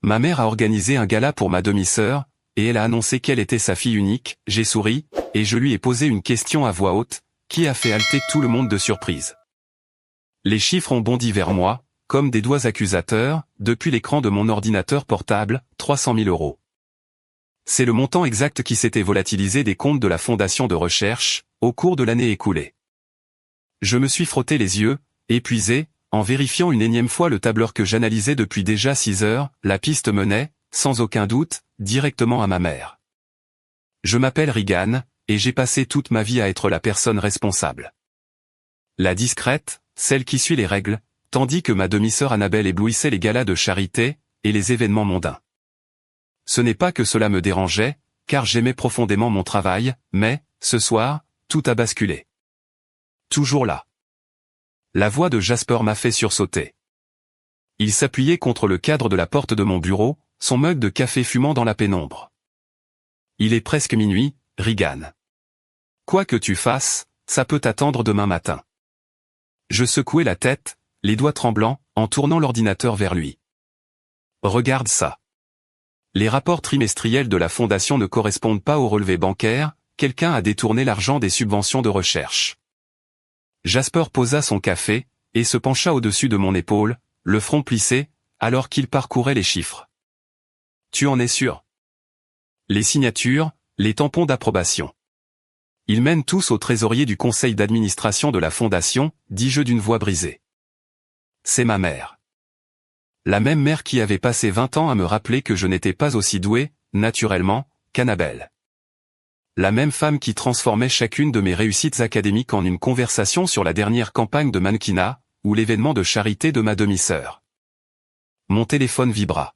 Ma mère a organisé un gala pour ma demi-sœur, et elle a annoncé qu'elle était sa fille unique. J'ai souri, et je lui ai posé une question à voix haute, qui a fait halter tout le monde de surprise. Les chiffres ont bondi vers moi, comme des doigts accusateurs, depuis l'écran de mon ordinateur portable, 300 000 €. C'est le montant exact qui s'était volatilisé des comptes de la fondation de recherche, au cours de l'année écoulée. Je me suis frotté les yeux, épuisé, en vérifiant une énième fois le tableur que j'analysais depuis déjà 6 heures. La piste menait, sans aucun doute, directement à ma mère. Je m'appelle Regan, et j'ai passé toute ma vie à être la personne responsable. La discrète, celle qui suit les règles, tandis que ma demi-sœur Annabelle éblouissait les galas de charité, et les événements mondains. Ce n'est pas que cela me dérangeait, car j'aimais profondément mon travail, mais, ce soir, tout a basculé. Toujours là. La voix de Jasper m'a fait sursauter. Il s'appuyait contre le cadre de la porte de mon bureau, son mug de café fumant dans la pénombre. Il est presque minuit, Regan. Quoi que tu fasses, ça peut t'attendre demain matin. Je secouai la tête, les doigts tremblants, en tournant l'ordinateur vers lui. Regarde ça. Les rapports trimestriels de la fondation ne correspondent pas aux relevés bancaires, quelqu'un a détourné l'argent des subventions de recherche. Jasper posa son café, et se pencha au-dessus de mon épaule, le front plissé, alors qu'il parcourait les chiffres. Tu en es sûr? Les signatures, les tampons d'approbation. Ils mènent tous au trésorier du conseil d'administration de la fondation, dis-je d'une voix brisée. C'est ma mère. La même mère qui avait passé 20 ans à me rappeler que je n'étais pas aussi doué, naturellement, qu'Annabelle. La même femme qui transformait chacune de mes réussites académiques en une conversation sur la dernière campagne de mannequinat, ou l'événement de charité de ma demi-sœur. Mon téléphone vibra.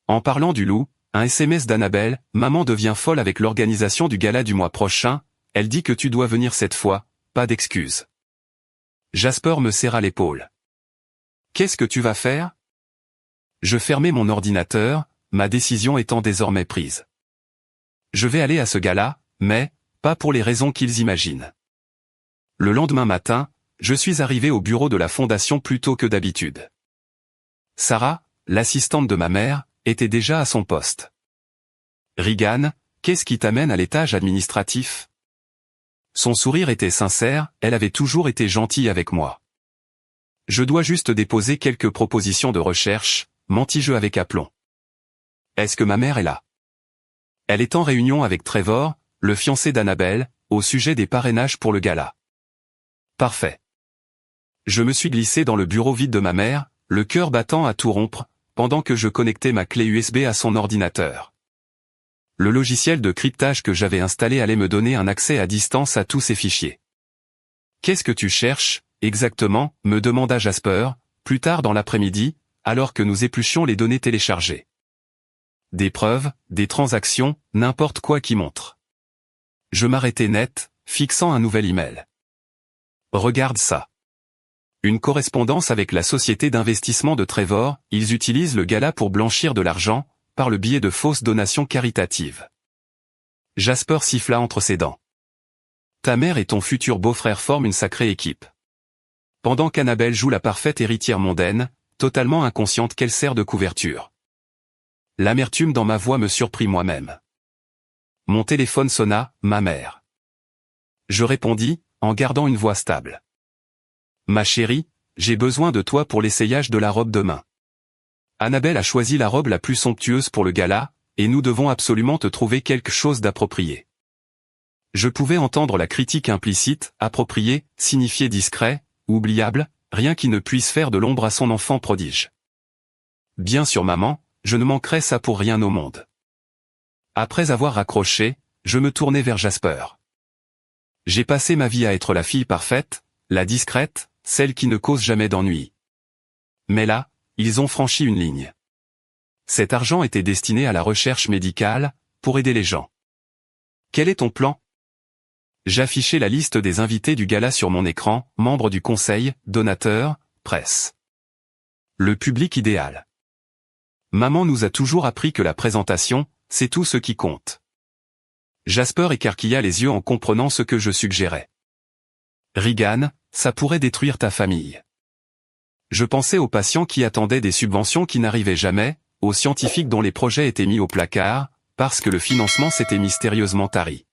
En parlant du loup, un SMS d'Annabelle, maman devient folle avec l'organisation du gala du mois prochain, elle dit que tu dois venir cette fois, pas d'excuses. Jasper me serra l'épaule. Qu'est-ce que tu vas faire? Je fermai mon ordinateur, ma décision étant désormais prise. Je vais aller à ce gala, mais, pas pour les raisons qu'ils imaginent. Le lendemain matin, je suis arrivé au bureau de la fondation plus tôt que d'habitude. Sarah, l'assistante de ma mère, était déjà à son poste. Regan, qu'est-ce qui t'amène à l'étage administratif? Son sourire était sincère, elle avait toujours été gentille avec moi. Je dois juste déposer quelques propositions de recherche, mentis-je avec aplomb. Est-ce que ma mère est là? Elle est en réunion avec Trevor, le fiancé d'Annabelle, au sujet des parrainages pour le gala. Parfait. Je me suis glissé dans le bureau vide de ma mère, le cœur battant à tout rompre, pendant que je connectais ma clé USB à son ordinateur. Le logiciel de cryptage que j'avais installé allait me donner un accès à distance à tous ces fichiers. Qu'est-ce que tu cherches, exactement, me demanda Jasper, plus tard dans l'après-midi, alors que nous épluchions les données téléchargées. Des preuves, des transactions, n'importe quoi qui montre. Je m'arrêtai net, fixant un nouvel email. Regarde ça. Une correspondance avec la société d'investissement de Trevor, ils utilisent le gala pour blanchir de l'argent, par le biais de fausses donations caritatives. Jasper siffla entre ses dents. Ta mère et ton futur beau-frère forment une sacrée équipe. Pendant qu'Annabelle joue la parfaite héritière mondaine, totalement inconsciente qu'elle sert de couverture. L'amertume dans ma voix me surprit moi-même. Mon téléphone sonna, ma mère. Je répondis, en gardant une voix stable. Ma chérie, j'ai besoin de toi pour l'essayage de la robe demain. Annabelle a choisi la robe la plus somptueuse pour le gala, et nous devons absolument te trouver quelque chose d'approprié. Je pouvais entendre la critique implicite, approprié, signifier discret, oubliable, rien qui ne puisse faire de l'ombre à son enfant prodige. Bien sûr maman, je ne manquerai ça pour rien au monde. Après avoir raccroché, je me tournai vers Jasper. J'ai passé ma vie à être la fille parfaite, la discrète, celle qui ne cause jamais d'ennui. Mais là, ils ont franchi une ligne. Cet argent était destiné à la recherche médicale, pour aider les gens. Quel est ton plan? J'affichai la liste des invités du gala sur mon écran, membres du conseil, donateurs, presse. Le public idéal. Maman nous a toujours appris que la présentation, c'est tout ce qui compte. Jasper écarquilla les yeux en comprenant ce que je suggérais. Regan, ça pourrait détruire ta famille. Je pensais aux patients qui attendaient des subventions qui n'arrivaient jamais, aux scientifiques dont les projets étaient mis au placard, parce que le financement s'était mystérieusement tari.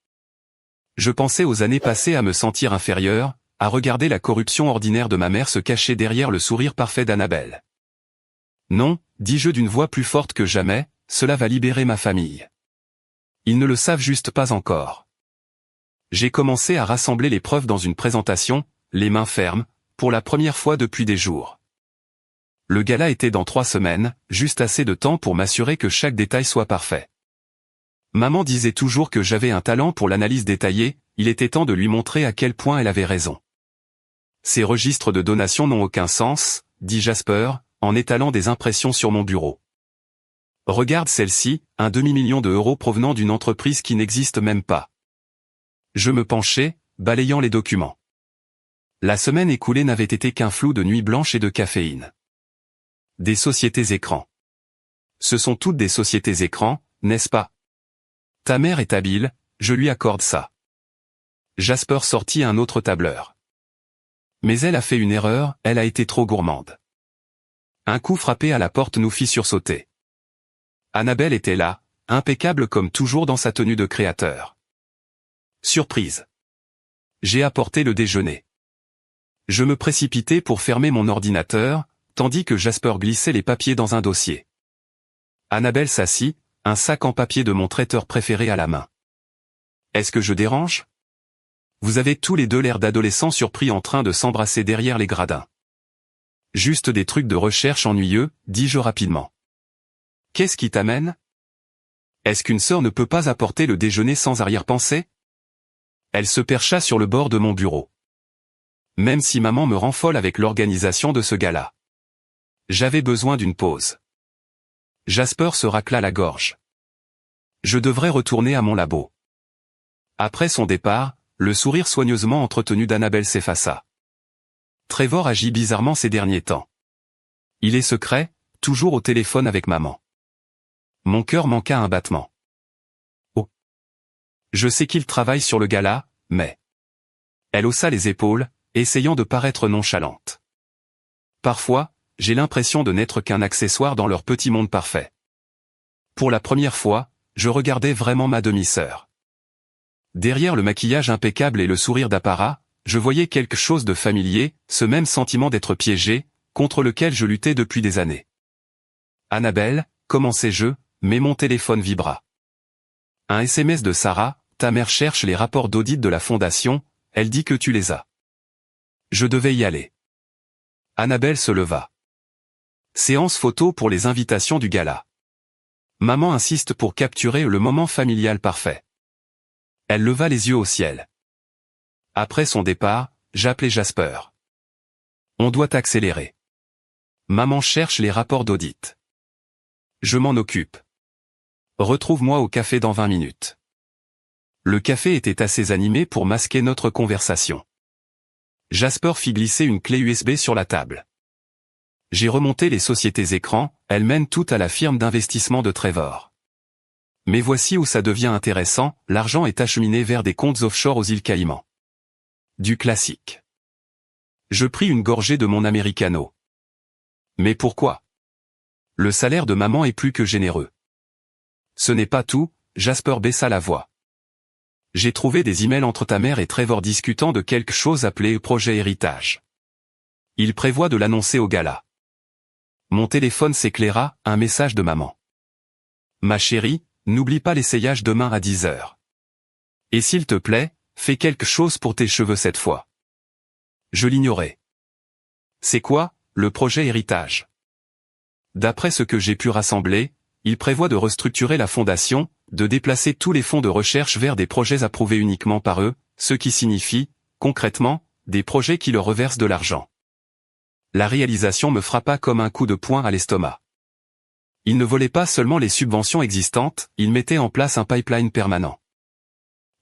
Je pensais aux années passées à me sentir inférieur, à regarder la corruption ordinaire de ma mère se cacher derrière le sourire parfait d'Annabelle. Non, dis-je d'une voix plus forte que jamais, cela va libérer ma famille. Ils ne le savent juste pas encore. J'ai commencé à rassembler les preuves dans une présentation, les mains fermes, pour la première fois depuis des jours. Le gala était dans 3 semaines, juste assez de temps pour m'assurer que chaque détail soit parfait. Maman disait toujours que j'avais un talent pour l'analyse détaillée, il était temps de lui montrer à quel point elle avait raison. Ces registres de donations n'ont aucun sens, dit Jasper, en étalant des impressions sur mon bureau. Regarde celle-ci, un demi-million d'euros provenant d'une entreprise qui n'existe même pas. Je me penchai, balayant les documents. La semaine écoulée n'avait été qu'un flou de nuit blanche et de caféine. Des sociétés écrans. Ce sont toutes des sociétés écrans, n'est-ce pas? Ta mère est habile, je lui accorde ça. Jasper sortit un autre tableur. Mais elle a fait une erreur, elle a été trop gourmande. Un coup frappé à la porte nous fit sursauter. Annabelle était là, impeccable comme toujours dans sa tenue de créateur. Surprise. J'ai apporté le déjeuner. Je me précipitai pour fermer mon ordinateur, tandis que Jasper glissait les papiers dans un dossier. Annabelle s'assit, un sac en papier de mon traiteur préféré à la main. Est-ce que je dérange? Vous avez tous les deux l'air d'adolescents surpris en train de s'embrasser derrière les gradins. Juste des trucs de recherche ennuyeux, dis-je rapidement. Qu'est-ce qui t'amène? Est-ce qu'une sœur ne peut pas apporter le déjeuner sans arrière-pensée? Elle se percha sur le bord de mon bureau. Même si maman me rend folle avec l'organisation de ce gala. J'avais besoin d'une pause. Jasper se racla la gorge. Je devrais retourner à mon labo. Après son départ, le sourire soigneusement entretenu d'Annabelle s'effaça. Trevor agit bizarrement ces derniers temps. Il est secret, toujours au téléphone avec maman. Mon cœur manqua un battement. Oh. Je sais qu'il travaille sur le gala, mais... Elle haussa les épaules, essayant de paraître nonchalante. Parfois, j'ai l'impression de n'être qu'un accessoire dans leur petit monde parfait. Pour la première fois, je regardais vraiment ma demi-sœur. Derrière le maquillage impeccable et le sourire d'apparat, je voyais quelque chose de familier, ce même sentiment d'être piégé, contre lequel je luttais depuis des années. Annabelle, commençai-je, mais mon téléphone vibra. Un SMS de Sarah, ta mère cherche les rapports d'audit de la fondation, elle dit que tu les as. Je devais y aller. Annabelle se leva. Séance photo pour les invitations du gala. Maman insiste pour capturer le moment familial parfait. Elle leva les yeux au ciel. Après son départ, j'appelai Jasper. On doit accélérer. Maman cherche les rapports d'audit. Je m'en occupe. Retrouve-moi au café dans 20 minutes. Le café était assez animé pour masquer notre conversation. Jasper fit glisser une clé USB sur la table. J'ai remonté les sociétés écrans, elles mènent toutes à la firme d'investissement de Trevor. Mais voici où ça devient intéressant, l'argent est acheminé vers des comptes offshore aux îles Caïmans. Du classique. Je pris une gorgée de mon americano. Mais pourquoi? Le salaire de maman est plus que généreux. Ce n'est pas tout, Jasper baissa la voix. J'ai trouvé des emails entre ta mère et Trevor discutant de quelque chose appelé projet héritage. Il prévoit de l'annoncer au gala. Mon téléphone s'éclaira, un message de maman. Ma chérie, n'oublie pas l'essayage demain à 10 heures. Et s'il te plaît, fais quelque chose pour tes cheveux cette fois. Je l'ignorais. C'est quoi, le projet héritage? D'après ce que j'ai pu rassembler, il prévoit de restructurer la fondation, de déplacer tous les fonds de recherche vers des projets approuvés uniquement par eux, ce qui signifie, concrètement, des projets qui leur reversent de l'argent. La réalisation me frappa comme un coup de poing à l'estomac. Il ne volait pas seulement les subventions existantes, il mettait en place un pipeline permanent.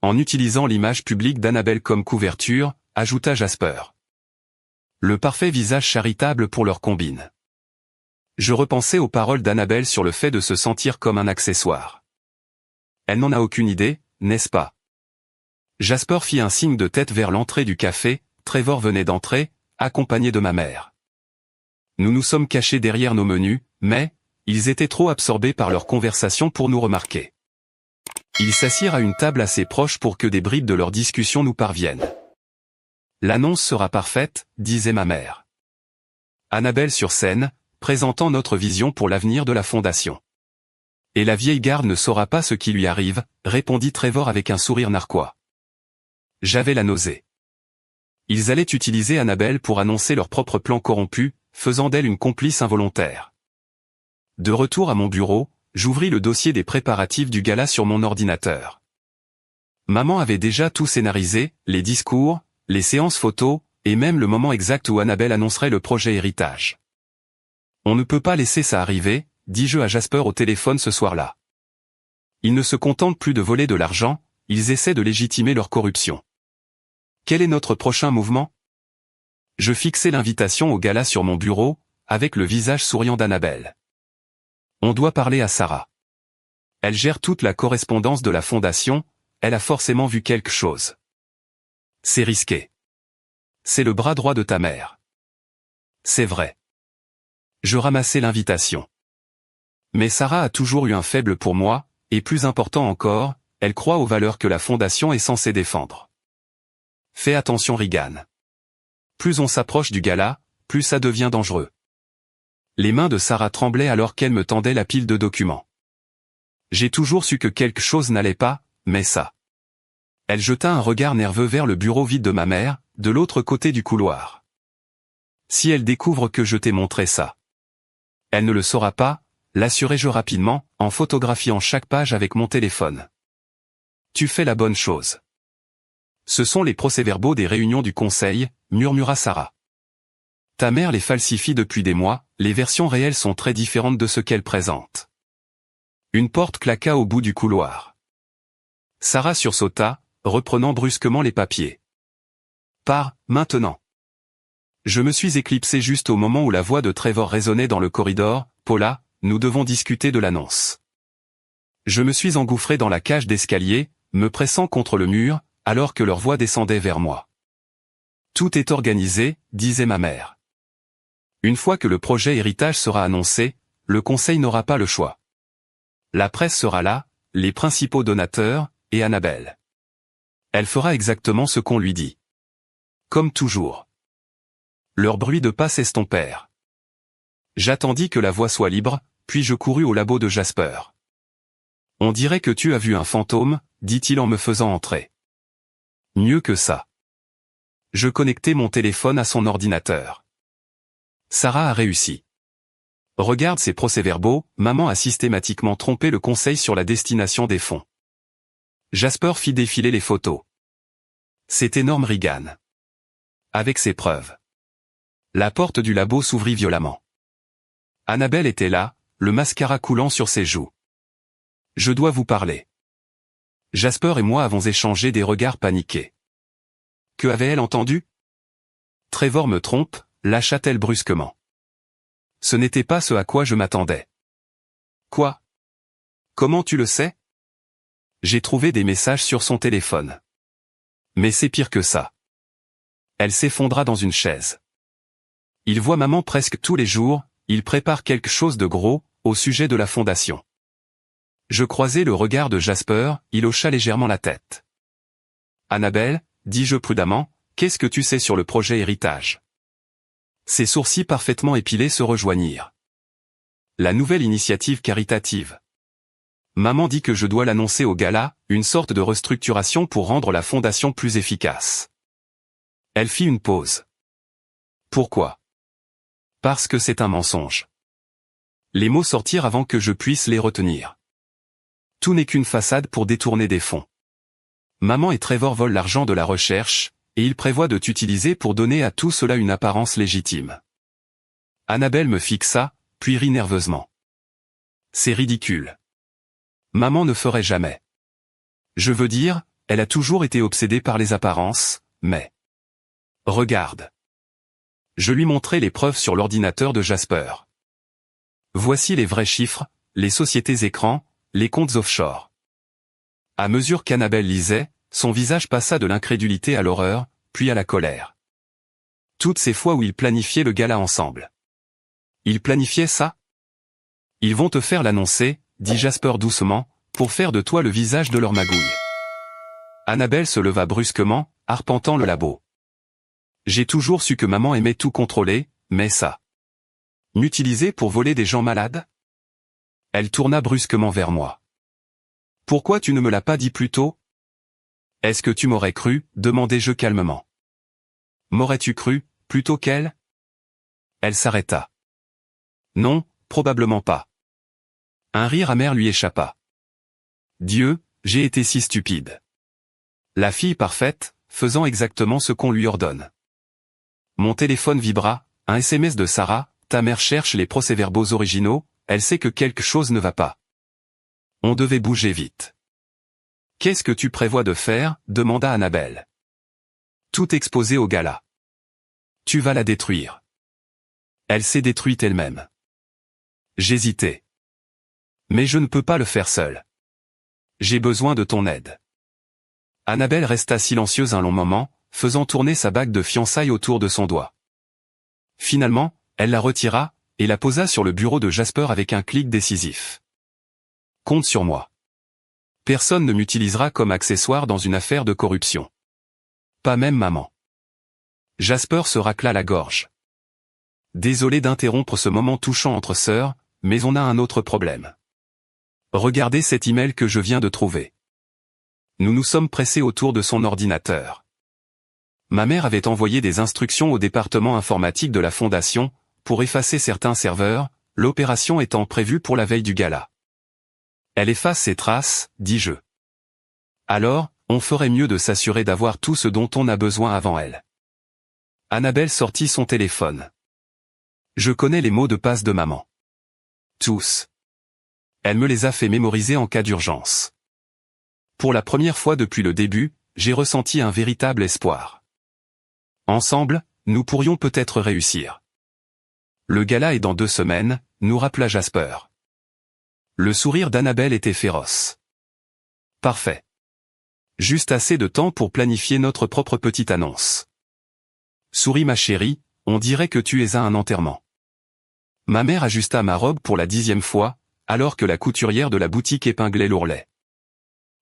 En utilisant l'image publique d'Annabelle comme couverture, ajouta Jasper. Le parfait visage charitable pour leur combine. Je repensais aux paroles d'Annabelle sur le fait de se sentir comme un accessoire. Elle n'en a aucune idée, n'est-ce pas? Jasper fit un signe de tête vers l'entrée du café, Trevor venait d'entrer, accompagné de ma mère. Nous nous sommes cachés derrière nos menus, mais, Ils étaient trop absorbés par leur conversation pour nous remarquer. Ils s'assirent à une table assez proche pour que des bribes de leur discussion nous parviennent. L'annonce sera parfaite, disait ma mère. Annabelle sur scène, présentant notre vision pour l'avenir de la fondation. Et la vieille garde ne saura pas ce qui lui arrive, répondit Trevor avec un sourire narquois. J'avais la nausée. Ils allaient utiliser Annabelle pour annoncer leur propre plan corrompu, faisant d'elle une complice involontaire. De retour à mon bureau, j'ouvris le dossier des préparatifs du gala sur mon ordinateur. Maman avait déjà tout scénarisé, les discours, les séances photos, et même le moment exact où Annabelle annoncerait le projet héritage. On ne peut pas laisser ça arriver, dis-je à Jasper au téléphone ce soir-là. Ils ne se contentent plus de voler de l'argent, ils essaient de légitimer leur corruption. Quel est notre prochain mouvement? Je fixai l'invitation au gala sur mon bureau, avec le visage souriant d'Annabelle. On doit parler à Sarah. Elle gère toute la correspondance de la fondation, elle a forcément vu quelque chose. C'est risqué. C'est le bras droit de ta mère. C'est vrai. Je ramassai l'invitation. Mais Sarah a toujours eu un faible pour moi, et plus important encore, elle croit aux valeurs que la fondation est censée défendre. Fais attention Regan. Plus on s'approche du gala, plus ça devient dangereux. Les mains de Sarah tremblaient alors qu'elle me tendait la pile de documents. J'ai toujours su que quelque chose n'allait pas, mais ça. Elle jeta un regard nerveux vers le bureau vide de ma mère, de l'autre côté du couloir. Si elle découvre que je t'ai montré ça. Elle ne le saura pas, l'assurai-je rapidement, en photographiant chaque page avec mon téléphone. Tu fais la bonne chose. Ce sont les procès-verbaux des réunions du conseil, murmura Sarah. Ta mère les falsifie depuis des mois, les versions réelles sont très différentes de ce qu'elle présente. Une porte claqua au bout du couloir. Sarah sursauta, reprenant brusquement les papiers. Pars, maintenant. Je me suis éclipsé juste au moment où la voix de Trevor résonnait dans le corridor. Paula, nous devons discuter de l'annonce. Je me suis engouffré dans la cage d'escalier, me pressant contre le mur, alors que leur voix descendait vers moi. Tout est organisé, disait ma mère. Une fois que le projet héritage sera annoncé, le conseil n'aura pas le choix. La presse sera là, les principaux donateurs, et Annabelle. Elle fera exactement ce qu'on lui dit. Comme toujours. Leurs bruits de pas s'estompèrent. J'attendis que la voie soit libre, puis je courus au labo de Jasper. On dirait que tu as vu un fantôme, dit-il en me faisant entrer. Mieux que ça. Je connectai mon téléphone à son ordinateur. Sarah a réussi. Regarde ces procès-verbaux, maman a systématiquement trompé le conseil sur la destination des fonds. Jasper fit défiler les photos. C'est énorme Regan. Avec ses preuves. La porte du labo s'ouvrit violemment. Annabelle était là, le mascara coulant sur ses joues. Je dois vous parler. Jasper et moi avons échangé des regards paniqués. Que avait-elle entendu? Trevor me trompe, lâcha-t-elle brusquement. Ce n'était pas ce à quoi je m'attendais. Quoi? Comment tu le sais? J'ai trouvé des messages sur son téléphone. Mais c'est pire que ça. Elle s'effondra dans une chaise. Il voit maman presque tous les jours, il prépare quelque chose de gros, au sujet de la fondation. Je croisai le regard de Jasper, il hocha légèrement la tête. Annabelle, dis-je prudemment, qu'est-ce que tu sais sur le projet héritage? Ses sourcils parfaitement épilés se rejoignirent. La nouvelle initiative caritative. Maman dit que je dois l'annoncer au gala, une sorte de restructuration pour rendre la fondation plus efficace. Elle fit une pause. Pourquoi? Parce que c'est un mensonge. Les mots sortirent avant que je puisse les retenir. Tout n'est qu'une façade pour détourner des fonds. Maman et Trevor volent l'argent de la recherche, et ils prévoient de t'utiliser pour donner à tout cela une apparence légitime. Annabelle me fixa, puis rit nerveusement. C'est ridicule. Maman ne ferait jamais. Je veux dire, elle a toujours été obsédée par les apparences, mais... Regarde. Je lui montrai les preuves sur l'ordinateur de Jasper. Voici les vrais chiffres, les sociétés écrans, les comptes offshore. À mesure qu'Annabelle lisait, son visage passa de l'incrédulité à l'horreur, puis à la colère. Toutes ces fois où ils planifiaient le gala ensemble. Ils planifiaient ça? Ils vont te faire l'annoncer, dit Jasper doucement, pour faire de toi le visage de leur magouille. Annabelle se leva brusquement, arpentant le labo. J'ai toujours su que maman aimait tout contrôler, mais ça. M'utiliser pour voler des gens malades? Elle tourna brusquement vers moi. Pourquoi tu ne me l'as pas dit plus tôt? Est-ce que tu m'aurais cru? Demandai-je calmement. M'aurais-tu cru, plutôt qu'elle? Elle s'arrêta. Non, probablement pas. Un rire amer lui échappa. Dieu, j'ai été si stupide. La fille parfaite, faisant exactement ce qu'on lui ordonne. Mon téléphone vibra, un SMS de Sarah, ta mère cherche les procès-verbaux originaux, elle sait que quelque chose ne va pas. On devait bouger vite. Qu'est-ce que tu prévois de faire? Demanda Annabelle. Tout exposé au gala. Tu vas la détruire. Elle s'est détruite elle-même. J'hésitais. Mais je ne peux pas le faire seul. J'ai besoin de ton aide. Annabelle resta silencieuse un long moment, faisant tourner sa bague de fiançailles autour de son doigt. Finalement, elle la retira, et la posa sur le bureau de Jasper avec un clic décisif. Compte sur moi. Personne ne m'utilisera comme accessoire dans une affaire de corruption. Pas même maman. Jasper se racla la gorge. Désolé d'interrompre ce moment touchant entre sœurs, mais on a un autre problème. Regardez cet email que je viens de trouver. Nous nous sommes pressés autour de son ordinateur. Ma mère avait envoyé des instructions au département informatique de la fondation, pour effacer certains serveurs, l'opération étant prévue pour la veille du gala. Elle efface ses traces, dis-je. Alors, on ferait mieux de s'assurer d'avoir tout ce dont on a besoin avant elle. Annabelle sortit son téléphone. Je connais les mots de passe de maman. Tous. Elle me les a fait mémoriser en cas d'urgence. Pour la première fois depuis le début, j'ai ressenti un véritable espoir. Ensemble, nous pourrions peut-être réussir. Le gala est dans 2 semaines, nous rappela Jasper. Le sourire d'Annabelle était féroce. Parfait. Juste assez de temps pour planifier notre propre petite annonce. Souris ma chérie, on dirait que tu es à un enterrement. Ma mère ajusta ma robe pour la 10e fois, alors que la couturière de la boutique épinglait l'ourlet.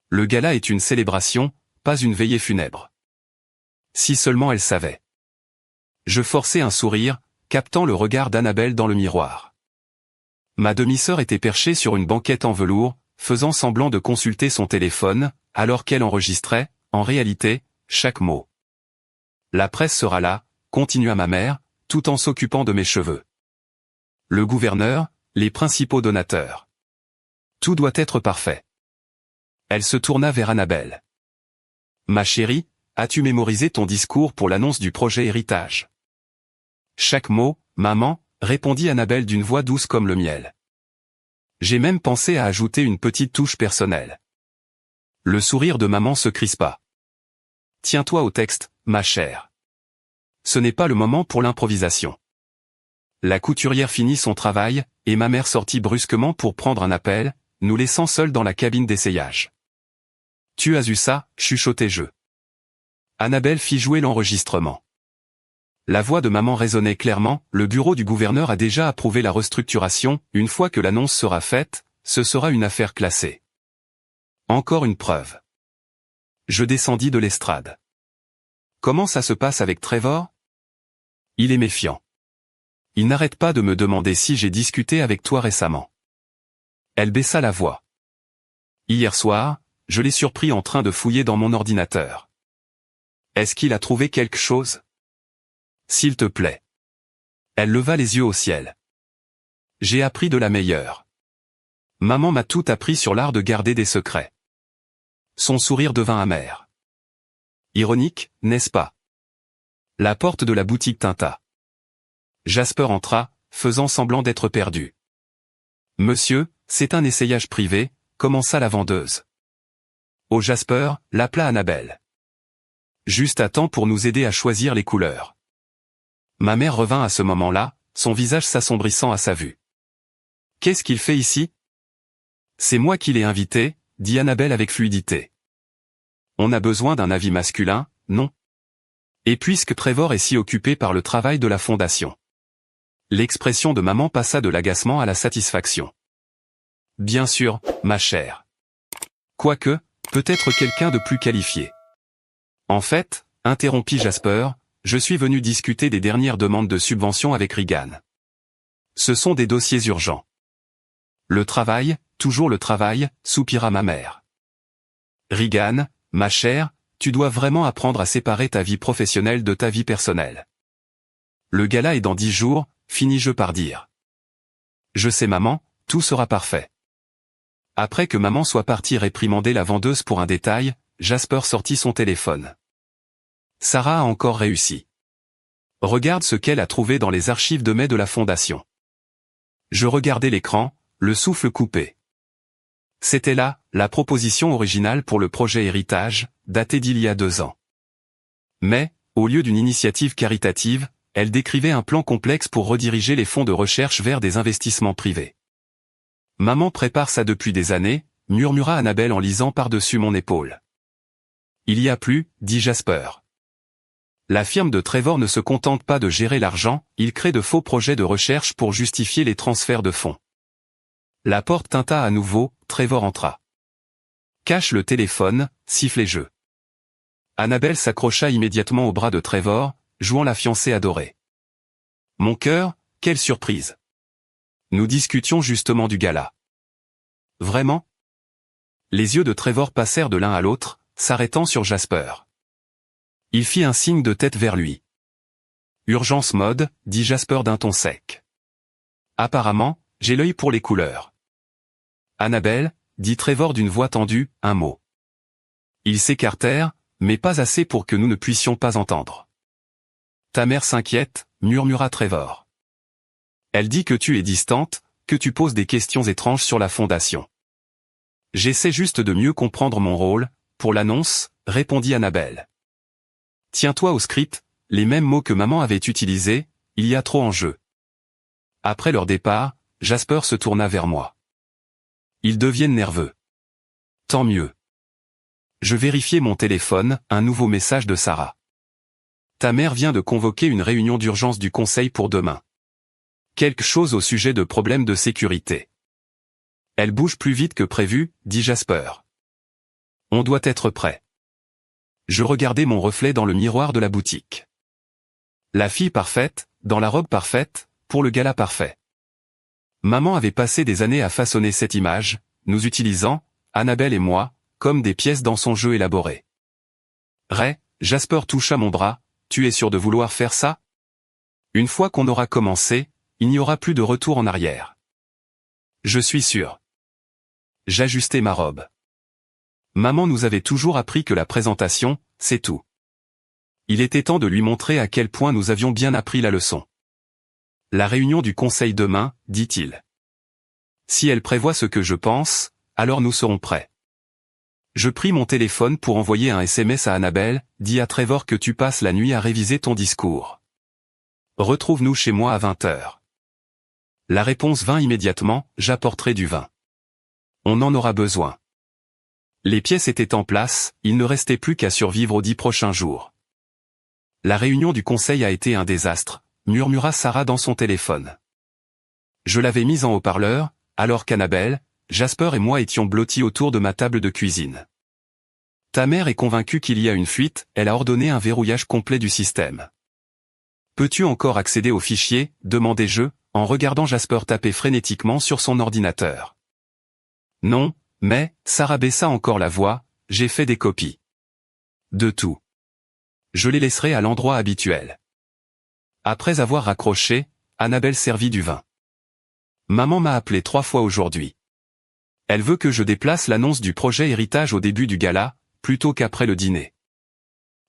Le gala est une célébration, pas une veillée funèbre. Si seulement elle savait. Je forçai un sourire, captant le regard d'Annabelle dans le miroir. Ma demi-sœur était perchée sur une banquette en velours, faisant semblant de consulter son téléphone, alors qu'elle enregistrait, en réalité, chaque mot. La presse sera là, continua ma mère, tout en s'occupant de mes cheveux. Le gouverneur, les principaux donateurs. Tout doit être parfait. Elle se tourna vers Annabelle. Ma chérie, as-tu mémorisé ton discours pour l'annonce du projet héritage? Chaque mot, maman, répondit Annabelle d'une voix douce comme le miel. J'ai même pensé à ajouter une petite touche personnelle. Le sourire de maman se crispa. Tiens-toi au texte, ma chère. Ce n'est pas le moment pour l'improvisation. La couturière finit son travail, et ma mère sortit brusquement pour prendre un appel, nous laissant seuls dans la cabine d'essayage. Tu as eu ça, chuchotai-je. Annabelle fit jouer l'enregistrement. La voix de maman résonnait clairement, le bureau du gouverneur a déjà approuvé la restructuration, une fois que l'annonce sera faite, ce sera une affaire classée. Encore une preuve. Je descendis de l'estrade. Comment ça se passe avec Trevor? Il est méfiant. Il n'arrête pas de me demander si j'ai discuté avec toi récemment. Elle baissa la voix. Hier soir, je l'ai surpris en train de fouiller dans mon ordinateur. Est-ce qu'il a trouvé quelque chose? S'il te plaît. Elle leva les yeux au ciel. J'ai appris de la meilleure. Maman m'a tout appris sur l'art de garder des secrets. Son sourire devint amer. Ironique, n'est-ce pas? La porte de la boutique tinta. Jasper entra, faisant semblant d'être perdu. Monsieur, c'est un essayage privé, commença la vendeuse. Oh Jasper, l'appela Annabelle. Juste à temps pour nous aider à choisir les couleurs. Ma mère revint à ce moment-là, son visage s'assombrissant à sa vue. Qu'est-ce qu'il fait ici? C'est moi qui l'ai invité, dit Annabelle avec fluidité. On a besoin d'un avis masculin, non? Et puisque Trevor est si occupé par le travail de la fondation. L'expression de maman passa de l'agacement à la satisfaction. bien sûr, ma chère. Quoique, peut-être quelqu'un de plus qualifié. En fait, interrompit Jasper, je suis venu discuter des dernières demandes de subvention avec Regan. Ce sont des dossiers urgents. Le travail, toujours le travail, soupira ma mère. Regan, ma chère, tu dois vraiment apprendre à séparer ta vie professionnelle de ta vie personnelle. Le gala est dans 10 jours, finis-je par dire. Je sais maman, tout sera parfait. Après que maman soit partie réprimander la vendeuse pour un détail, Jasper sortit son téléphone. Sarah a encore réussi. Regarde ce qu'elle a trouvé dans les archives de mai de la fondation. Je regardais l'écran, le souffle coupé. C'était là, la proposition originale pour le projet Héritage, daté d'il y a 2 ans. Mais, au lieu d'une initiative caritative, elle décrivait un plan complexe pour rediriger les fonds de recherche vers des investissements privés. Maman prépare ça depuis des années, murmura Annabelle en lisant par-dessus mon épaule. Il y a plus, dit Jasper. La firme de Trevor ne se contente pas de gérer l'argent, il crée de faux projets de recherche pour justifier les transferts de fonds. La porte tinta à nouveau, Trevor entra. Cache le téléphone, sifflai-je. Annabelle s'accrocha immédiatement au bras de Trevor, jouant la fiancée adorée. Mon cœur, quelle surprise. Nous discutions justement du gala. Vraiment? Les yeux de Trevor passèrent de l'un à l'autre, s'arrêtant sur Jasper. Il fit un signe de tête vers lui. Urgence mode, dit Jasper d'un ton sec. Apparemment, j'ai l'œil pour les couleurs. Annabelle, dit Trevor d'une voix tendue, un mot. Ils s'écartèrent, mais pas assez pour que nous ne puissions pas entendre. Ta mère s'inquiète, murmura Trevor. Elle dit que tu es distante, que tu poses des questions étranges sur la fondation. J'essaie juste de mieux comprendre mon rôle, pour l'annonce, répondit Annabelle. Tiens-toi au script, les mêmes mots que maman avait utilisés, il y a trop en jeu. Après leur départ, Jasper se tourna vers moi. Ils deviennent nerveux. Tant mieux. Je vérifiai mon téléphone, un nouveau message de Sarah. Ta mère vient de convoquer une réunion d'urgence du conseil pour demain. Quelque chose au sujet de problèmes de sécurité. Elle bouge plus vite que prévu, dit Jasper. On doit être prêt. Je regardais mon reflet dans le miroir de la boutique. La fille parfaite, dans la robe parfaite, pour le gala parfait. Maman avait passé des années à façonner cette image, nous utilisant, Annabelle et moi, comme des pièces dans son jeu élaboré. Ray, Jasper toucha mon bras, tu es sûr de vouloir faire ça? Une fois qu'on aura commencé, il n'y aura plus de retour en arrière. Je suis sûr. J'ajustai ma robe. Maman nous avait toujours appris que la présentation, c'est tout. Il était temps de lui montrer à quel point nous avions bien appris la leçon. La réunion du conseil demain, dit-il. Si elle prévoit ce que je pense, alors nous serons prêts. Je pris mon téléphone pour envoyer un SMS à Annabelle, dis à Trevor que tu passes la nuit à réviser ton discours. Retrouve-nous chez moi à 20h. La réponse vint immédiatement, j'apporterai du vin. On en aura besoin. Les pièces étaient en place, il ne restait plus qu'à survivre aux 10 prochains jours. La réunion du conseil a été un désastre, murmura Sarah dans son téléphone. Je l'avais mise en haut-parleur, alors qu'Annabelle, Jasper et moi étions blottis autour de ma table de cuisine. Ta mère est convaincue qu'il y a une fuite, elle a ordonné un verrouillage complet du système. Peux-tu encore accéder aux fichiers, demandai-je, en regardant Jasper taper frénétiquement sur son ordinateur. Non, mais, Sarah baissa encore la voix, j'ai fait des copies. De tout. Je les laisserai à l'endroit habituel. Après avoir raccroché, Annabelle servit du vin. Maman m'a appelé 3 fois aujourd'hui. Elle veut que je déplace l'annonce du projet Héritage au début du gala, plutôt qu'après le dîner.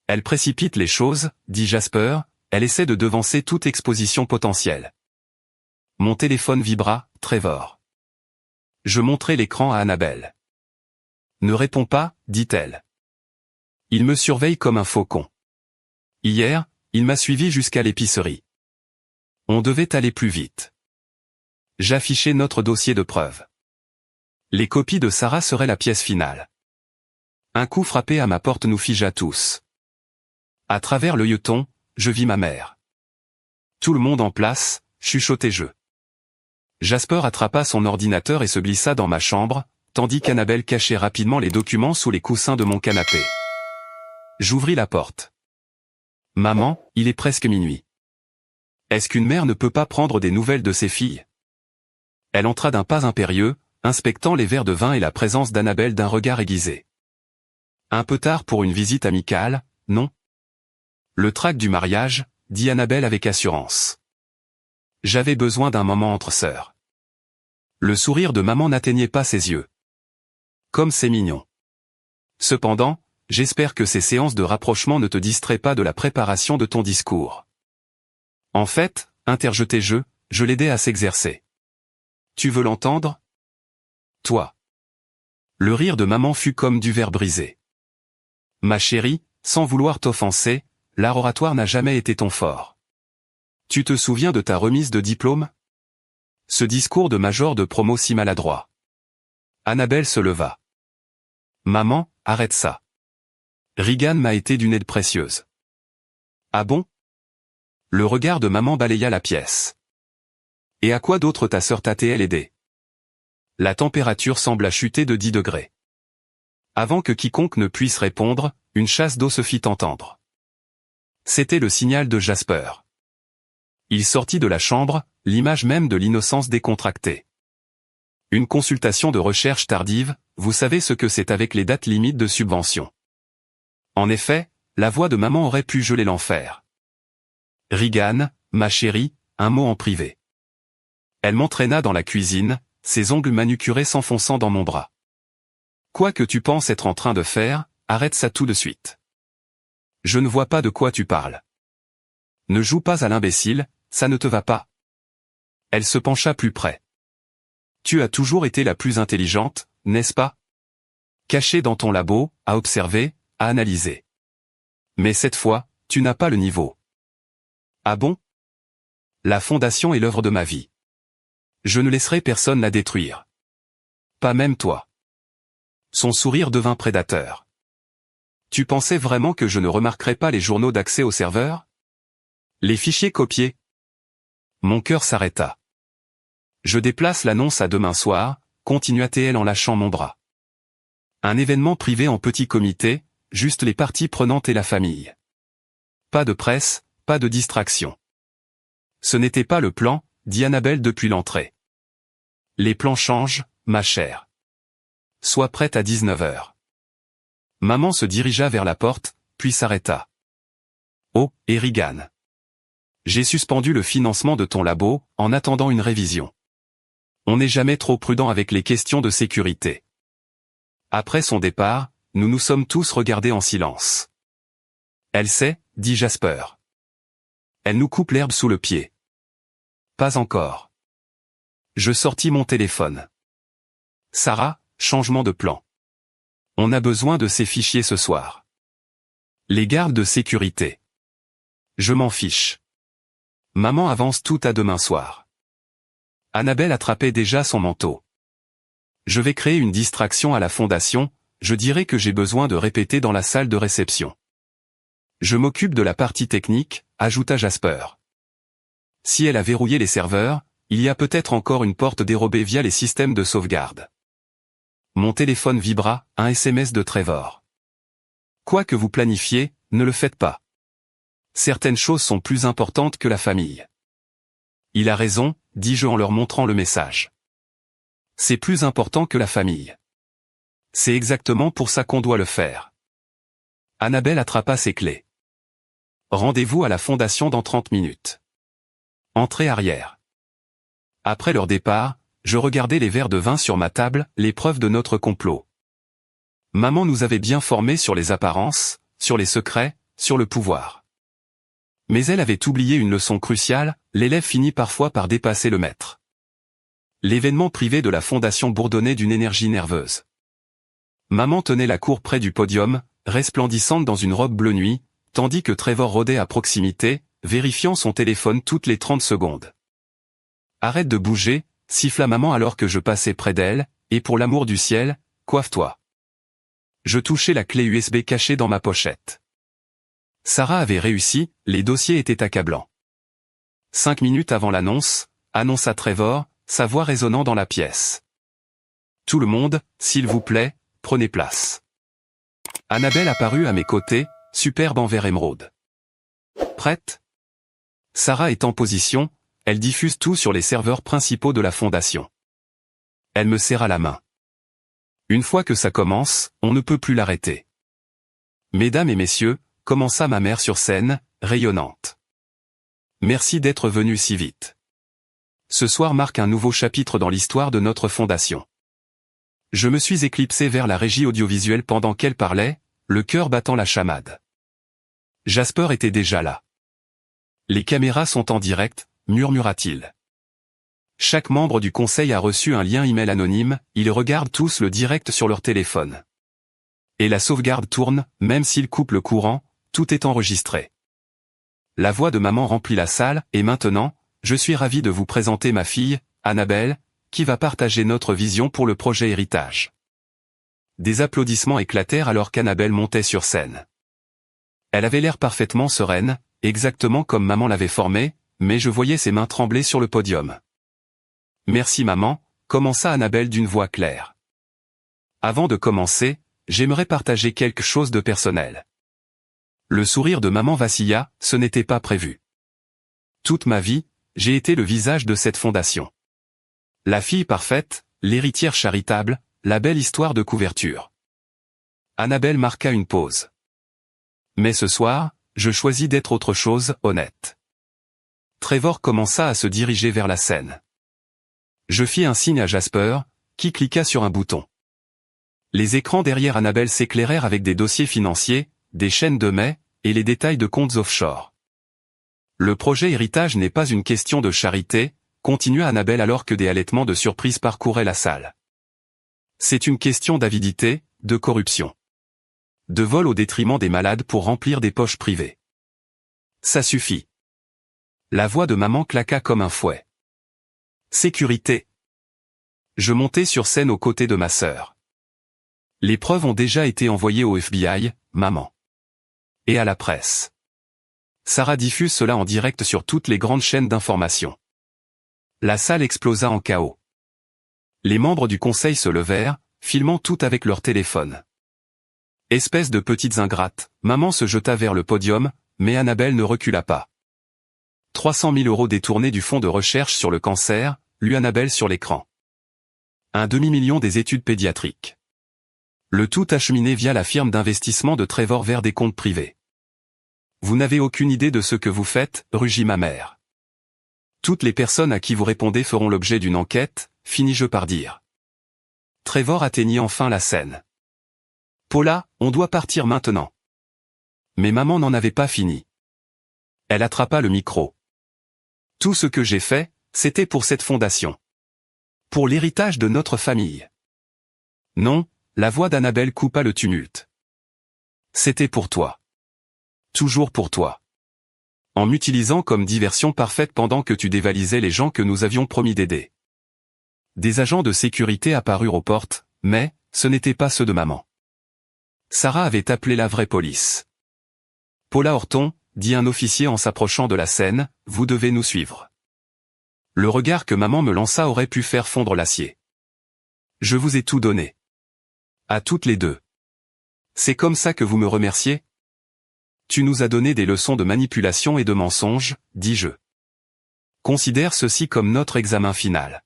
Elle précipite les choses, dit Jasper, elle essaie de devancer toute exposition potentielle. Mon téléphone vibra, Trevor. Je montrai l'écran à Annabelle. Ne réponds pas, dit-elle. Il me surveille comme un faucon. Hier, il m'a suivi jusqu'à l'épicerie. On devait aller plus vite. J'affichais notre dossier de preuves. Les copies de Sarah seraient la pièce finale. Un coup frappé à ma porte nous figea tous. À travers l'œilleton, je vis ma mère. Tout le monde en place, chuchotai-je. Jasper attrapa son ordinateur et se glissa dans ma chambre, tandis qu'Annabelle cachait rapidement les documents sous les coussins de mon canapé. J'ouvris la porte. « Maman, il est presque minuit. Est-ce qu'une mère ne peut pas prendre des nouvelles de ses filles ?» Elle entra d'un pas impérieux, inspectant les verres de vin et la présence d'Annabelle d'un regard aiguisé. « Un peu tard pour une visite amicale, non ?» Le trac du mariage, dit Annabelle avec assurance. J'avais besoin d'un moment entre sœurs. Le sourire de maman n'atteignait pas ses yeux. Comme c'est mignon. Cependant, j'espère que ces séances de rapprochement ne te distraient pas de la préparation de ton discours. En fait, interjetai-je, je l'aidais à s'exercer. Tu veux l'entendre? Toi. Le rire de maman fut comme du verre brisé. Ma chérie, sans vouloir t'offenser, l'art oratoire n'a jamais été ton fort. Tu te souviens de ta remise de diplôme? Ce discours de major de promo si maladroit. Annabelle se leva. Maman, arrête ça. Regan m'a été d'une aide précieuse. Ah bon? Le regard de maman balaya la pièce. Et à quoi d'autre ta sœur t'a-t-elle aidé? La température sembla chuter de 10 degrés. Avant que quiconque ne puisse répondre, une chasse d'eau se fit entendre. C'était le signal de Jasper. Il sortit de la chambre, l'image même de l'innocence décontractée. Une consultation de recherche tardive, vous savez ce que c'est avec les dates limites de subvention. En effet, la voix de maman aurait pu geler l'enfer. Regan, ma chérie, un mot en privé. Elle m'entraîna dans la cuisine, ses ongles manucurés s'enfonçant dans mon bras. Quoi que tu penses être en train de faire, arrête ça tout de suite. Je ne vois pas de quoi tu parles. Ne joue pas à l'imbécile, ça ne te va pas. Elle se pencha plus près. Tu as toujours été la plus intelligente, n'est-ce pas? Cachée dans ton labo, à observer, à analyser. Mais cette fois, tu n'as pas le niveau. Ah bon? La fondation est l'œuvre de ma vie. Je ne laisserai personne la détruire. Pas même toi. Son sourire devint prédateur. Tu pensais vraiment que je ne remarquerais pas les journaux d'accès au serveur? Les fichiers copiés? Mon cœur s'arrêta. Je déplace l'annonce à demain soir, continua-t-elle en lâchant mon bras. Un événement privé en petit comité, juste les parties prenantes et la famille. Pas de presse, pas de distraction. Ce n'était pas le plan, dit Annabelle depuis l'entrée. Les plans changent, ma chère. Sois prête à 19h. Maman se dirigea vers la porte, puis s'arrêta. Oh, et Regan. J'ai suspendu le financement de ton labo, en attendant une révision. On n'est jamais trop prudent avec les questions de sécurité. Après son départ, nous nous sommes tous regardés en silence. Elle sait, dit Jasper. Elle nous coupe l'herbe sous le pied. Pas encore. Je sortis mon téléphone. Sarah, changement de plan. On a besoin de ces fichiers ce soir. Les gardes de sécurité. Je m'en fiche. Maman avance tout à demain soir. Annabelle attrapait déjà son manteau. Je vais créer une distraction à la fondation, je dirai que j'ai besoin de répéter dans la salle de réception. Je m'occupe de la partie technique, ajouta Jasper. Si elle a verrouillé les serveurs, il y a peut-être encore une porte dérobée via les systèmes de sauvegarde. Mon téléphone vibra, un SMS de Trevor. Quoi que vous planifiez, ne le faites pas. Certaines choses sont plus importantes que la famille. Il a raison, dis-je en leur montrant le message. C'est plus important que la famille. C'est exactement pour ça qu'on doit le faire. Annabelle attrapa ses clés. Rendez-vous à la fondation dans 30 minutes. Entrée arrière. Après leur départ, je regardais les verres de vin sur ma table, les preuves de notre complot. Maman nous avait bien formés sur les apparences, sur les secrets, sur le pouvoir. Mais elle avait oublié une leçon cruciale, l'élève finit parfois par dépasser le maître. L'événement privé de la fondation bourdonnait d'une énergie nerveuse. Maman tenait la cour près du podium, resplendissante dans une robe bleu nuit, tandis que Trevor rôdait à proximité, vérifiant son téléphone toutes les 30 secondes. « Arrête de bouger », siffla maman alors que je passais près d'elle, et pour l'amour du ciel, coiffe-toi. Je touchai la clé USB cachée dans ma pochette. Sarah avait réussi, les dossiers étaient accablants. 5 minutes avant l'annonce, annonça Trevor, sa voix résonnant dans la pièce. Tout le monde, s'il vous plaît, prenez place. Annabelle apparut à mes côtés, superbe en vert émeraude. Prête? Sarah est en position, elle diffuse tout sur les serveurs principaux de la fondation. Elle me serra la main. Une fois que ça commence, on ne peut plus l'arrêter. Mesdames et messieurs, commença ma mère sur scène, rayonnante. Merci d'être venus si vite. Ce soir marque un nouveau chapitre dans l'histoire de notre fondation. Je me suis éclipsé vers la régie audiovisuelle pendant qu'elle parlait, le cœur battant la chamade. Jasper était déjà là. Les caméras sont en direct, murmura-t-il. Chaque membre du conseil a reçu un lien email anonyme, ils regardent tous le direct sur leur téléphone. Et la sauvegarde tourne, même s'ils coupent le courant, tout est enregistré. La voix de maman remplit la salle, et maintenant, je suis ravi de vous présenter ma fille, Annabelle, qui va partager notre vision pour le projet Héritage. Des applaudissements éclatèrent alors qu'Annabelle montait sur scène. Elle avait l'air parfaitement sereine, exactement comme maman l'avait formée, mais je voyais ses mains trembler sur le podium. Merci maman, commença Annabelle d'une voix claire. Avant de commencer, j'aimerais partager quelque chose de personnel. Le sourire de maman vacilla, ce n'était pas prévu. Toute ma vie, j'ai été le visage de cette fondation. La fille parfaite, l'héritière charitable, la belle histoire de couverture. Annabelle marqua une pause. Mais ce soir, je choisis d'être autre chose, honnête. Trevor commença à se diriger vers la scène. Je fis un signe à Jasper, qui cliqua sur un bouton. Les écrans derrière Annabelle s'éclairèrent avec des dossiers financiers, des chaînes de mets, et les détails de comptes offshore. Le projet Héritage n'est pas une question de charité, continua Annabelle alors que des halètements de surprise parcouraient la salle. C'est une question d'avidité, de corruption. De vol au détriment des malades pour remplir des poches privées. Ça suffit. La voix de maman claqua comme un fouet. Sécurité. Je montai sur scène aux côtés de ma sœur. Les preuves ont déjà été envoyées au FBI, maman. Et à la presse. Sarah diffuse cela en direct sur toutes les grandes chaînes d'information. La salle explosa en chaos. Les membres du conseil se levèrent, filmant tout avec leur téléphone. Espèce de petites ingrates, maman se jeta vers le podium, mais Annabelle ne recula pas. 300 000 € détournés du fonds de recherche sur le cancer, lut Annabelle sur l'écran. Un demi-million des études pédiatriques. Le tout acheminé via la firme d'investissement de Trevor vers des comptes privés. Vous n'avez aucune idée de ce que vous faites, rugit ma mère. Toutes les personnes à qui vous répondez feront l'objet d'une enquête, finis-je par dire. Trevor atteignit enfin la scène. Paula, on doit partir maintenant. Mais maman n'en avait pas fini. Elle attrapa le micro. Tout ce que j'ai fait, c'était pour cette fondation. Pour l'héritage de notre famille. Non, la voix d'Annabelle coupa le tumulte. C'était pour toi. Toujours pour toi. En m'utilisant comme diversion parfaite pendant que tu dévalisais les gens que nous avions promis d'aider. Des agents de sécurité apparurent aux portes, mais, ce n'étaient pas ceux de maman. Sarah avait appelé la vraie police. Paula Horton, dit un officier en s'approchant de la scène, vous devez nous suivre. Le regard que maman me lança aurait pu faire fondre l'acier. Je vous ai tout donné. À toutes les deux. C'est comme ça que vous me remerciez? Tu nous as donné des leçons de manipulation et de mensonge, dis-je. Considère ceci comme notre examen final.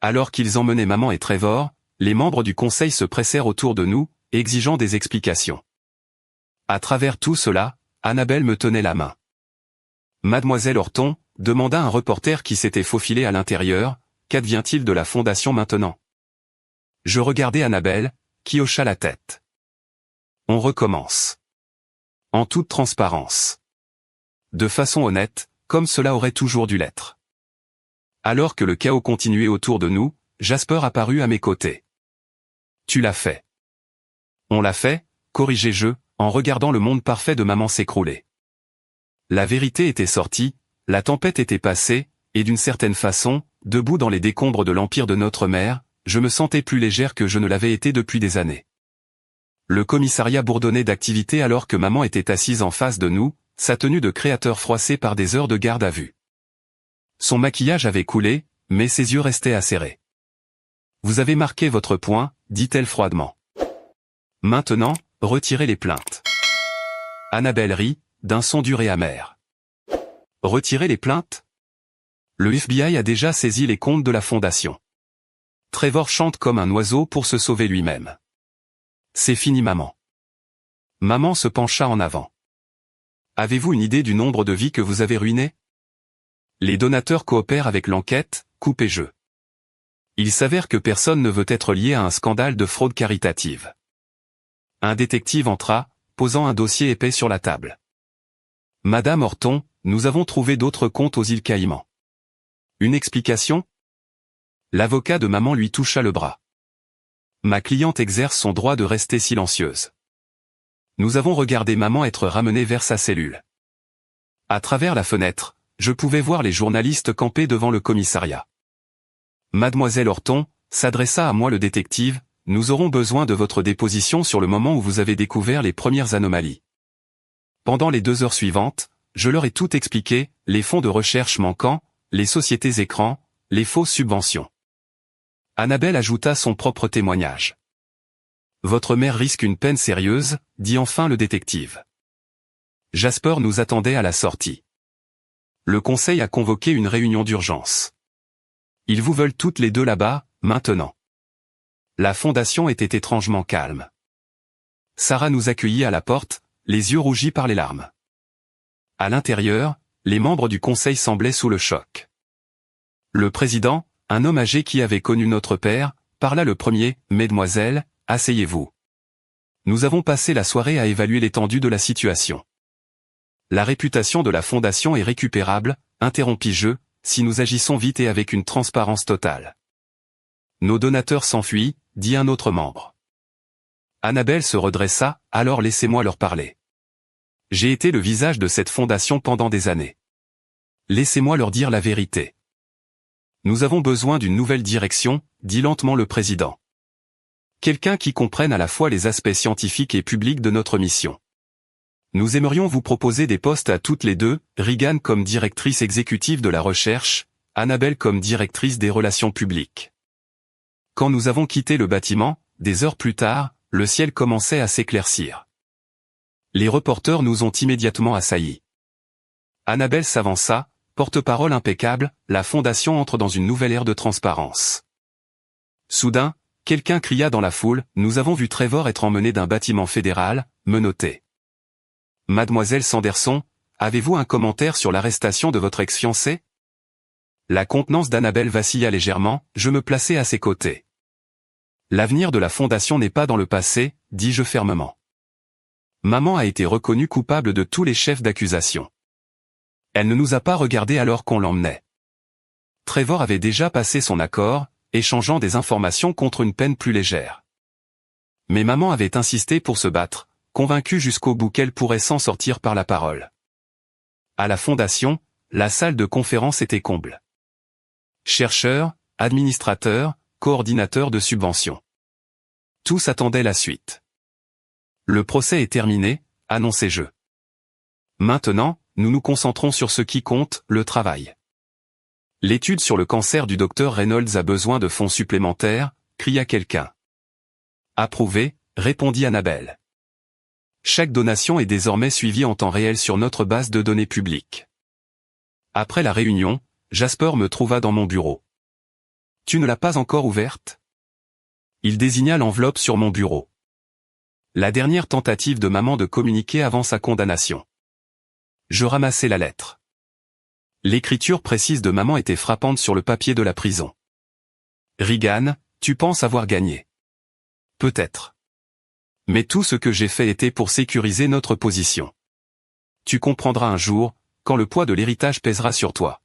Alors qu'ils emmenaient maman et Trevor, les membres du conseil se pressèrent autour de nous, exigeant des explications. À travers tout cela, Annabelle me tenait la main. Mademoiselle Horton, demanda un reporter qui s'était faufilé à l'intérieur, qu'advient-il de la fondation maintenant? Je regardai Annabelle, qui hocha la tête. On recommence. En toute transparence. De façon honnête, comme cela aurait toujours dû l'être. Alors que le chaos continuait autour de nous, Jasper apparut à mes côtés. Tu l'as fait. On l'a fait, corrigeai-je, en regardant le monde parfait de maman s'écrouler. La vérité était sortie, la tempête était passée, et d'une certaine façon, debout dans les décombres de l'empire de notre mère, je me sentais plus légère que je ne l'avais été depuis des années. Le commissariat bourdonnait d'activité alors que maman était assise en face de nous, sa tenue de créateur froissée par des heures de garde à vue. Son maquillage avait coulé, mais ses yeux restaient acérés. Vous avez marqué votre point, dit-elle froidement. Maintenant, retirez les plaintes. Annabelle rit, d'un son dur et amer. Retirer les plaintes? Le FBI a déjà saisi les comptes de la fondation. Trevor chante comme un oiseau pour se sauver lui-même. C'est fini maman. Maman se pencha en avant. Avez-vous une idée du nombre de vies que vous avez ruinées? Les donateurs coopèrent avec l'enquête, coupez jeu. Il s'avère que personne ne veut être lié à un scandale de fraude caritative. Un détective entra, posant un dossier épais sur la table. Madame Horton, nous avons trouvé d'autres comptes aux îles Caïmans. Une explication? L'avocat de maman lui toucha le bras. Ma cliente exerce son droit de rester silencieuse. Nous avons regardé maman être ramenée vers sa cellule. À travers la fenêtre, je pouvais voir les journalistes camper devant le commissariat. Mademoiselle Horton, s'adressa à moi le détective, nous aurons besoin de votre déposition sur le moment où vous avez découvert les premières anomalies. Pendant les 2 heures suivantes, je leur ai tout expliqué, les fonds de recherche manquants, les sociétés écrans, les fausses subventions. Annabelle ajouta son propre témoignage. Votre mère risque une peine sérieuse, dit enfin le détective. Jasper nous attendait à la sortie. Le conseil a convoqué une réunion d'urgence. Ils vous veulent toutes les deux là-bas, maintenant. La fondation était étrangement calme. Sarah nous accueillit à la porte, les yeux rougis par les larmes. À l'intérieur, les membres du conseil semblaient sous le choc. Le président, un homme âgé qui avait connu notre père, parla le premier, « Mesdemoiselles, asseyez-vous. Nous avons passé la soirée à évaluer l'étendue de la situation. La réputation de la fondation est récupérable, interrompis-je, si nous agissons vite et avec une transparence totale. Nos donateurs s'enfuient, dit un autre membre. Annabelle se redressa, alors laissez-moi leur parler. J'ai été le visage de cette fondation pendant des années. Laissez-moi leur dire la vérité. Nous avons besoin d'une nouvelle direction, dit lentement le président. Quelqu'un qui comprenne à la fois les aspects scientifiques et publics de notre mission. Nous aimerions vous proposer des postes à toutes les deux, Regan comme directrice exécutive de la recherche, Annabelle comme directrice des relations publiques. Quand nous avons quitté le bâtiment, des heures plus tard, le ciel commençait à s'éclaircir. Les reporters nous ont immédiatement assaillis. Annabelle s'avança, porte-parole impeccable, la fondation entre dans une nouvelle ère de transparence. Soudain, quelqu'un cria dans la foule, nous avons vu Trevor être emmené d'un bâtiment fédéral, menotté. Mademoiselle Sanderson, avez-vous un commentaire sur l'arrestation de votre ex-fiancé? La contenance d'Annabelle vacilla légèrement, je me plaçai à ses côtés. L'avenir de la fondation n'est pas dans le passé, dis-je fermement. Maman a été reconnue coupable de tous les chefs d'accusation. Elle ne nous a pas regardés alors qu'on l'emmenait. Trevor avait déjà passé son accord, échangeant des informations contre une peine plus légère. Mais maman avait insisté pour se battre, convaincue jusqu'au bout qu'elle pourrait s'en sortir par la parole. À la fondation, la salle de conférence était comble. Chercheurs, administrateurs, coordinateurs de subventions. Tous attendaient la suite. Le procès est terminé, annonçai-je. Maintenant, nous nous concentrons sur ce qui compte, le travail. L'étude sur le cancer du docteur Reynolds a besoin de fonds supplémentaires, cria quelqu'un. Approuvé, répondit Annabelle. Chaque donation est désormais suivie en temps réel sur notre base de données publique. Après la réunion, Jasper me trouva dans mon bureau. Tu ne l'as pas encore ouverte? Il désigna l'enveloppe sur mon bureau. La dernière tentative de maman de communiquer avant sa condamnation. Je ramassai la lettre. L'écriture précise de maman était frappante sur le papier de la prison. Regan, tu penses avoir gagné. Peut-être. Mais tout ce que j'ai fait était pour sécuriser notre position. Tu comprendras un jour, quand le poids de l'héritage pèsera sur toi.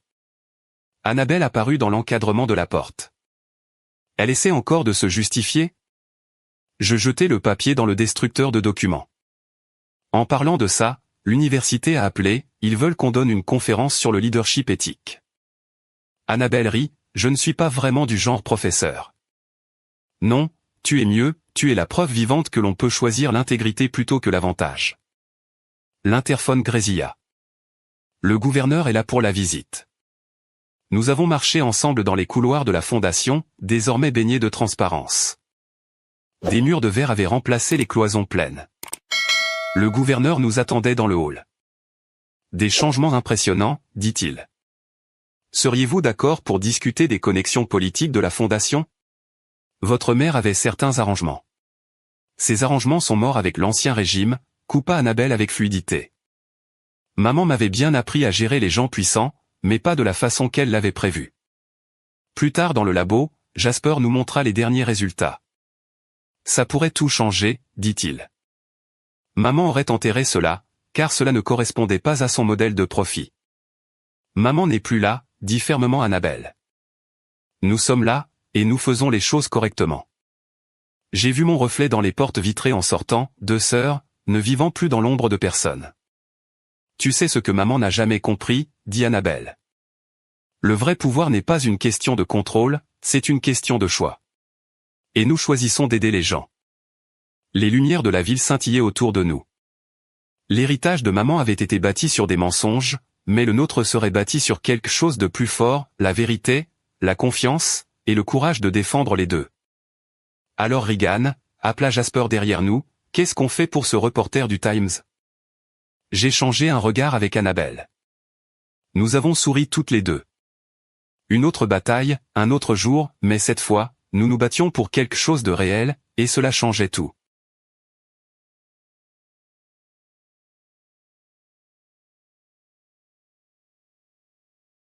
Annabelle apparut dans l'encadrement de la porte. Elle essaie encore de se justifier? Je jetai le papier dans le destructeur de documents. En parlant de ça, l'université a appelé, ils veulent qu'on donne une conférence sur le leadership éthique. Annabelle rit, je ne suis pas vraiment du genre professeur. Non, tu es mieux, tu es la preuve vivante que l'on peut choisir l'intégrité plutôt que l'avantage. L'interphone grésilla. Le gouverneur est là pour la visite. Nous avons marché ensemble dans les couloirs de la fondation, désormais baignés de transparence. Des murs de verre avaient remplacé les cloisons pleines. Le gouverneur nous attendait dans le hall. Des changements impressionnants, dit-il. Seriez-vous d'accord pour discuter des connexions politiques de la fondation? Votre mère avait certains arrangements. Ces arrangements sont morts avec l'ancien régime, coupa Annabelle avec fluidité. Maman m'avait bien appris à gérer les gens puissants, mais pas de la façon qu'elle l'avait prévu. Plus tard dans le labo, Jasper nous montra les derniers résultats. Ça pourrait tout changer, dit-il. Maman aurait enterré cela, car cela ne correspondait pas à son modèle de profit. Maman n'est plus là, dit fermement Annabelle. Nous sommes là, et nous faisons les choses correctement. J'ai vu mon reflet dans les portes vitrées en sortant, 2 sœurs, ne vivant plus dans l'ombre de personne. Tu sais ce que maman n'a jamais compris, dit Annabelle. Le vrai pouvoir n'est pas une question de contrôle, c'est une question de choix. Et nous choisissons d'aider les gens. Les lumières de la ville scintillaient autour de nous. L'héritage de maman avait été bâti sur des mensonges, mais le nôtre serait bâti sur quelque chose de plus fort, la vérité, la confiance, et le courage de défendre les deux. Alors Regan, appela Jasper derrière nous, qu'est-ce qu'on fait pour ce reporter du Times? J'ai changé un regard avec Annabelle. Nous avons souri toutes les deux. Une autre bataille, un autre jour, mais cette fois, nous nous battions pour quelque chose de réel, et cela changeait tout.